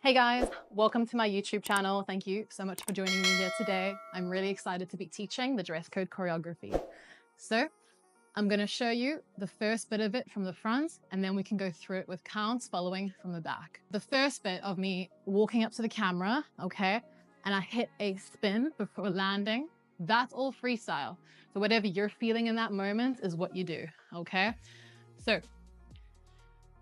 Hey guys, welcome to my YouTube channel. Thank you so much for joining me here today. I'm really excited to be teaching the dress code choreography. So I'm going to show you the first bit of it from the front, and then we can go through it with counts following from the back. The first bit of me walking up to the camera, okay, and I hit a spin before landing, that's all freestyle. So whatever you're feeling in that moment is what you do, okay? So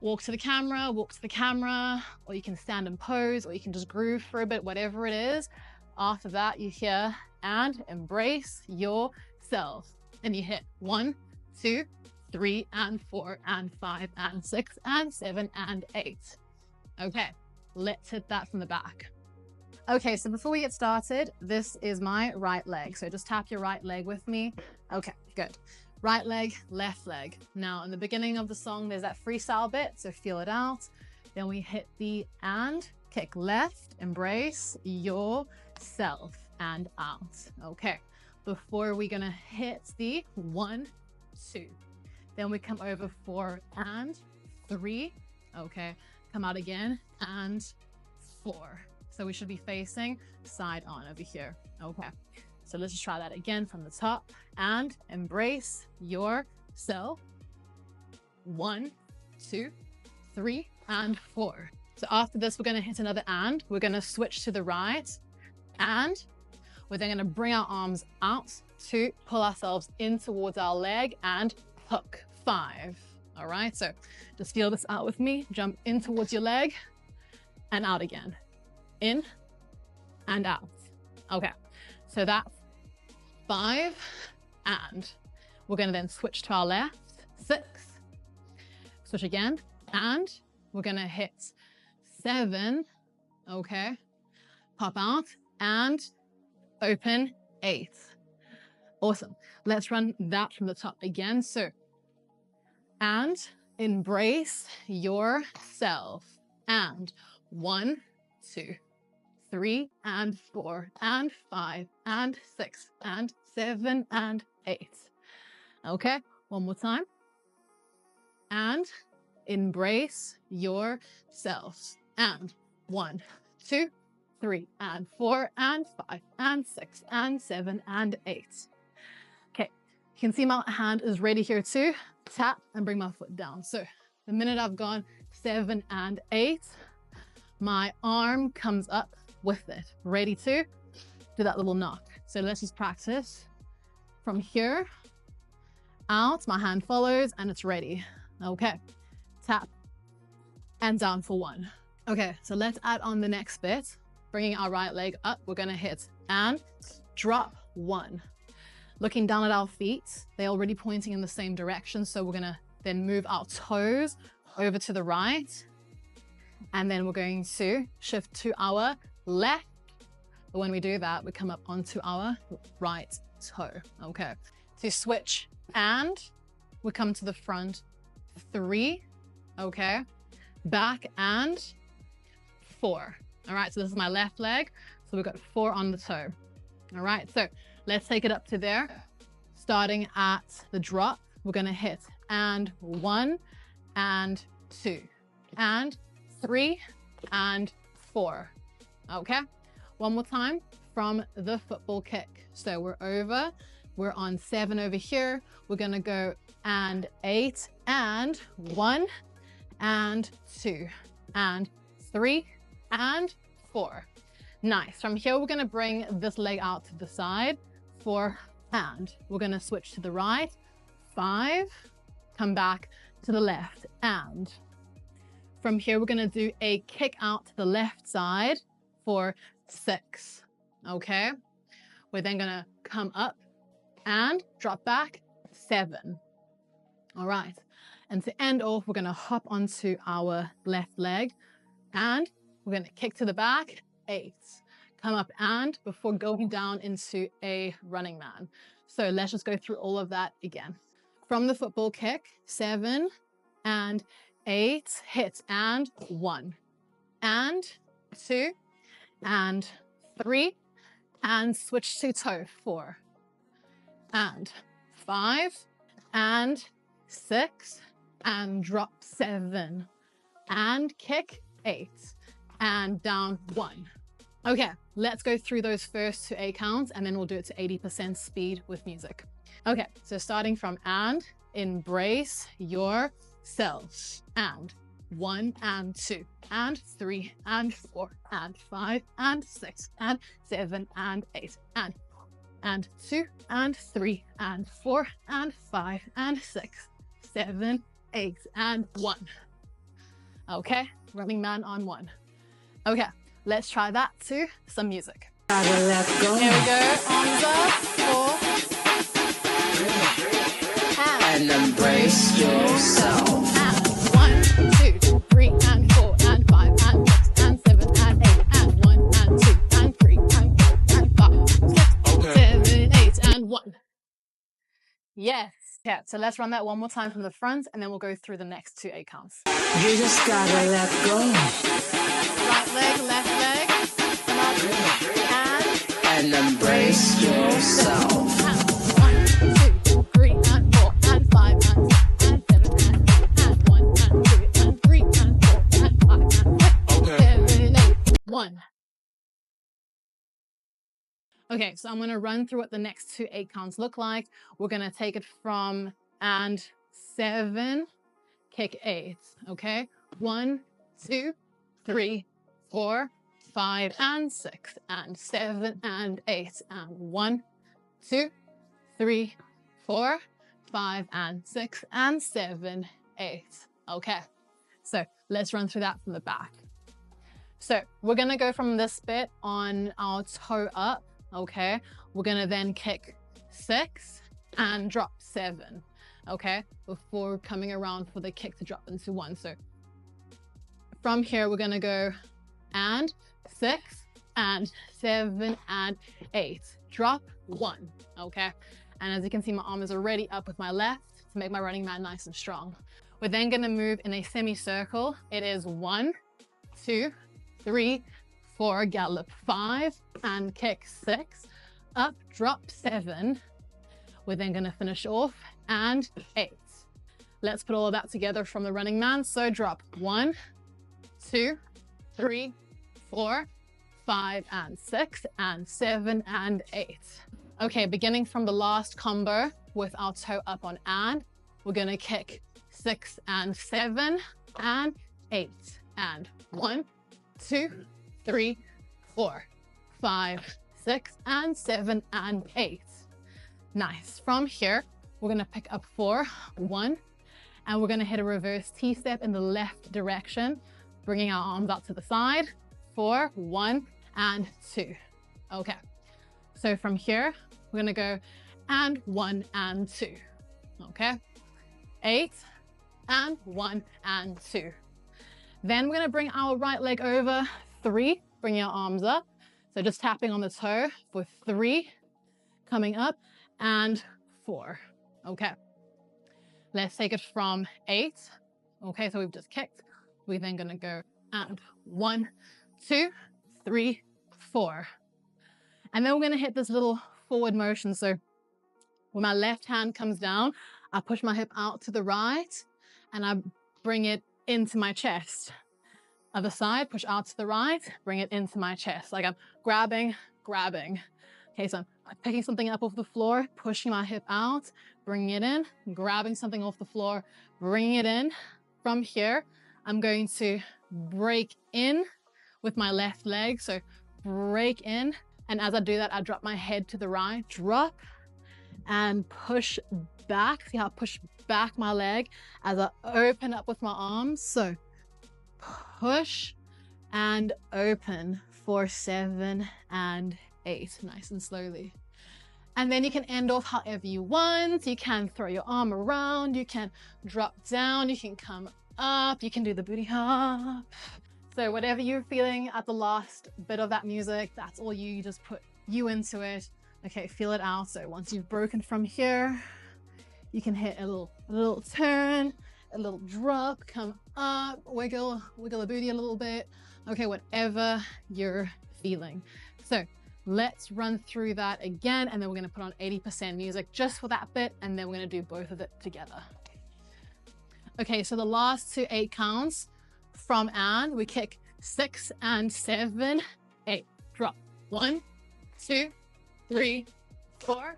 walk to the camera, or you can stand and pose, or you can just groove for a bit, whatever it is. After that, you hear, and embrace yourself. And you hit 1, 2, 3, and 4, and 5, and 6, and 7, and 8. Okay, let's hit that from the back. Okay, so before we get started, this is my right leg. So just tap your right leg with me. Okay, good. Right leg, left leg. Now, in the beginning of the song, there's that freestyle bit, so feel it out. Then we hit the and, kick left, embrace yourself, and out. Okay, before we're gonna hit the 1, 2. Then we come over 4 and 3. Okay, come out again, and 4. So we should be facing side on over here. Okay. So let's just try that again from the top, and embrace yourself. 1, 2, 3, and 4. So after this, we're going to hit another and. We're going to switch to the right, and we're then going to bring our arms out to pull ourselves in towards our leg and hook. 5. All right. So just feel this out with me. Jump in towards your leg and out again. In and out. Okay. So that's 5, and we're going to then switch to our left. 6, switch again, and we're going to hit 7. Okay, pop out and open 8. Awesome. Let's run that from the top again. So, and embrace yourself, and 1, 2, 3, and 4, and 5, and 6, and 7, and 8. Okay, one more time. And embrace yourselves. And 1, 2, 3, and 4, and 5, and 6, and 7, and 8. Okay, you can see my hand is ready here too. Tap and bring my foot down. So the minute I've gone 7 and 8, my arm comes up with it, ready to do that little knock. So let's just practice from here out. My hand follows and it's ready. Okay, tap and down for 1. Okay, so let's add on the next bit. Bringing our right leg up, we're gonna hit and drop 1. Looking down at our feet, they're already pointing in the same direction. So we're gonna then move our toes over to the right. And then we're going to shift to our left. But when we do that, we come up onto our right toe. Okay. To switch, and we come to the front. 3. Okay. Back and 4. All right. So this is my left leg. So we've got 4 on the toe. All right. So let's take it up to there. Starting at the drop, we're going to hit and 1 and 2 and 3 and 4. Okay, one more time from the football kick. So we're over, we're on 7 over here. We're gonna go and 8 and 1 and 2 and 3 and 4. Nice. From here, we're gonna bring this leg out to the side for and. We're gonna switch to the right. 5, come back to the left, and. From here, we're gonna do a kick out to the left side for 6, okay? We're then gonna come up and drop back 7. All right, and to end off, we're gonna hop onto our left leg, and we're gonna kick to the back, 8. Come up and before going down into a running man. So let's just go through all of that again. From the football kick, 7 and 8, hit and 1 and 2 and 3 and switch to toe 4 and 5 and 6 and drop 7 and kick 8 and down 1. Okay, let's go through those first 2 8 counts and then we'll do it to 80% speed with music. Okay, so starting from and, embrace yourself. And 1 and 2 and 3 and 4 and 5 and 6 and 7 and 8 and 2 and 3 and 4 and 5 and 6, 7, 8 and 1. Okay, running man on 1. Okay, let's try that to some music. Here we go, arms up, 4 and embrace yourself. And 1, 2, 3 and 4 and 5 and 6 and 7 and 8 and 1 and 2 and 3 and 4 and 5, 6, 7, 8 and 1. Yes. Yeah, so let's run that one more time from the front and then we'll go through the next 2 8 counts. You just gotta let go. Right leg, left leg, come up, And embrace yourself. and 1, 2, 3 and 4 and 5 and 6 and 7 and 8 and 1 and 2 and 3 and 4 and 5 and 6, 7, 8, 1. Okay, so I'm going to run through what the next 2 8 counts look like. We're going to take it from and 7, kick 8, okay? 1, 2, 3, 4, 5 and 6 and 7 and 8 and 1, 2, 3, 4, 5 and 6 and 7, 8. Okay, so let's run through that from the back. So we're going to go from this bit on our toe up. Okay, we're gonna then kick 6 and drop 7, okay, before coming around for the kick to drop into 1. So from here, we're gonna go and 6 and 7 and 8, drop 1, okay? And as you can see, my arm is already up with my left to make my running man nice and strong. We're then gonna move in a semicircle. It is 1, 2, 3, 4, gallop 5 and kick 6, up, drop 7. We're then gonna finish off and 8. Let's put all of that together from the running man. So drop 1, 2, 3, 4, 5 and 6 and 7 and 8. Okay, beginning from the last combo with our toe up on and, we're gonna kick 6 and 7 and 8 and 1, 2, 3, 4, 5, 6 and 7 and 8. Nice. From here, we're gonna pick up 4, 1, and we're gonna hit a reverse T-step in the left direction, bringing our arms out to the side. 4, 1, and 2. Okay. So from here, we're gonna go and 1 and 2. Okay. 8 and 1 and 2. Then we're gonna bring our right leg over. 3, bring your arms up. So just tapping on the toe for 3, coming up, and 4. Okay. Let's take it from 8. Okay, so we've just kicked. We're then gonna go and 1, 2, 3, 4. And then we're gonna hit this little forward motion. So when my left hand comes down, I push my hip out to the right and I bring it into my chest. Other side, push out to the right, bring it into my chest. Like I'm grabbing. Okay, so I'm picking something up off the floor, pushing my hip out, bringing it in, grabbing something off the floor, bringing it in. From here, I'm going to break in with my left leg. So break in. And as I do that, I drop my head to the right, drop and push back. See how I push back my leg as I open up with my arms. So push and open for 7 and 8, nice and slowly. And then you can end off however you want. You can throw your arm around, you can drop down, you can come up, you can do the booty hop. So whatever you're feeling at the last bit of that music, that's all you just put you into it. Okay, feel it out. So once you've broken from here, you can hit a little turn, a little drop, come up, wiggle the booty a little bit. Okay, whatever you're feeling. So let's run through that again, and then we're gonna put on 80% music just for that bit, and then we're gonna do both of it together. Okay, so the last 2 8 counts from and, we kick 6 and 7, 8. Drop. 1, 2, 3, 4,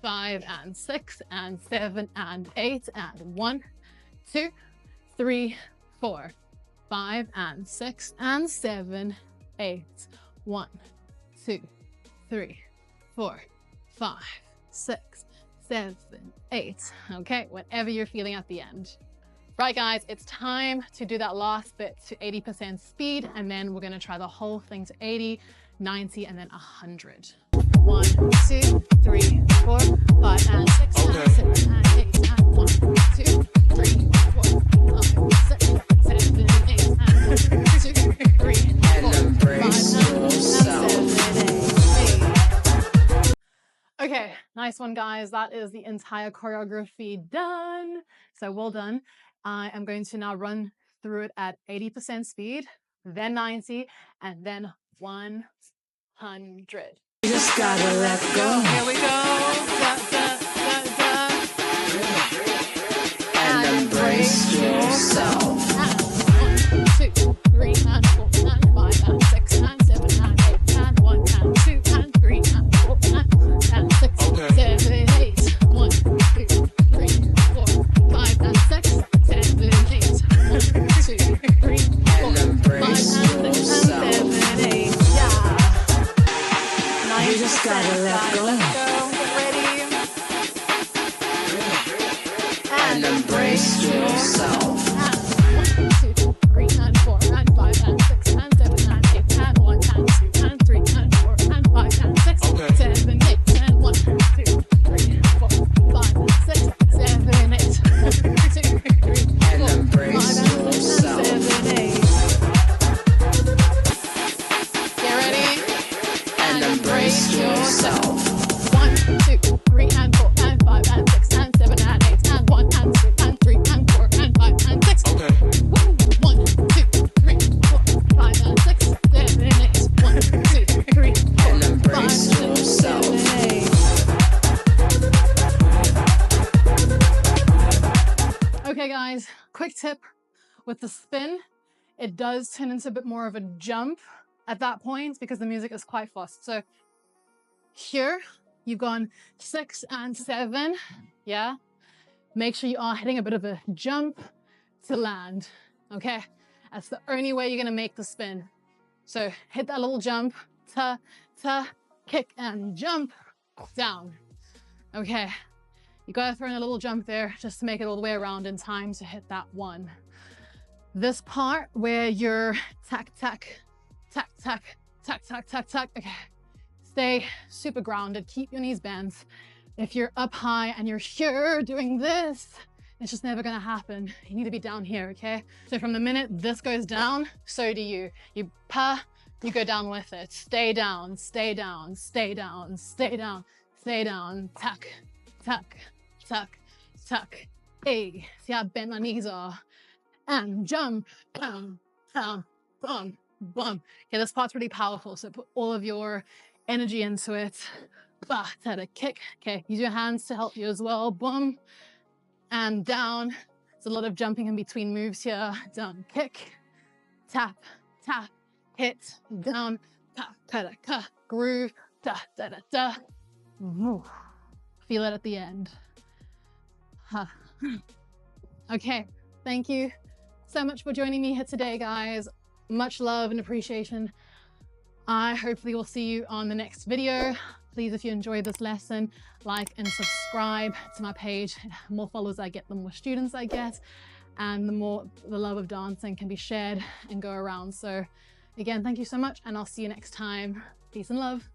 5 and 6 and 7 and 8 and 1, 2, 3, 4, 5 and 6 and 7, 8. 1, 2, 3, 4, 5, 6, 7, 8. Okay, whatever you're feeling at the end. Right guys, it's time to do that last bit to 80% speed, and then we're gonna try the whole thing to 80, 90, and then 100. 1, 2, 3, 4, 5 and 6 and 7 and 8 and 1, 2, 3, 4, 5, 6, 7, 8 and 1, 2, 3, 4, 5 and 7, 8. Okay, nice one guys. That is the entire choreography done. So well done. I am going to now run through it at 80% speed, then 90, and then 100. You just gotta let go. Here we go. Da, da, da, da. And embrace yourself. 1, 2, 3, and 4, and 5, and 6, and 7, and 8, and 1, and 2, and 3, and 4, and 6, 7, 8. 1, 2, 3, 4, 5, and 6, 7, 8. 1, 2, 3, 4, 5, and 6, and 7, 8. Yeah. You just gotta let go. Let's go. Get ready. And embrace yourself. 1, 2, 3, and 4, and 5, and 6, and 7, and 8, and 1, and 2, and 3, and 4, and 5, and 6, 7, 8, and 1, 2, 3, 4, 5, and 6, 7, 8. 1, 2, 3, 4, 5, and 6, and 7, 8. Get ready. And embrace yourself. 1, 2, 3, and 4, and 5, and 6, and 7, and 8, and 1, and 2, and 3, and 4, and 5, and 6. 1, 2, 3, 4, 5, and 6, 7, 8. 1, 2, 3, 4, And 5, embrace 6, yourself. 7, 8. Okay guys, quick tip with the spin. It does turn into a bit more of a jump at that point because the music is quite fast. So here you've gone 6 and 7, yeah? Make sure you are hitting a bit of a jump to land, okay? That's the only way you're gonna make the spin. So hit that little jump, ta, ta, kick and jump, down. Okay, you gotta throw in a little jump there just to make it all the way around in time to hit that one. This part where you're tack, tack, tack, tack, tack, tack, tack, tack, okay. Stay super grounded, keep your knees bent. If you're up high and you're here doing this, it's just never gonna happen. You need to be down here, okay? So from the minute this goes down, so do you. You pa, you go down with it. Stay down, stay down, stay down, stay down, stay down. Tuck, tuck, tuck, tuck. Hey, see how bent my knees are. And jump, down, down, bum, bum. Okay, this part's really powerful, so put all of your energy into it. Bah, tada, kick. Okay, use your hands to help you as well. Boom, and down. There's a lot of jumping in between moves here. Down, kick, tap, tap, hit, down, tap, tada, ka, groove, da, da, da, da. Woo. Feel it at the end. Huh. Okay, thank you so much for joining me here today, guys. Much love and appreciation. I hopefully will see you on the next video. Please, if you enjoyed this lesson, like and subscribe to my page. The more followers I get, the more students I get, and the more the love of dancing can be shared and go around. So again, thank you so much, and I'll see you next time. Peace and love.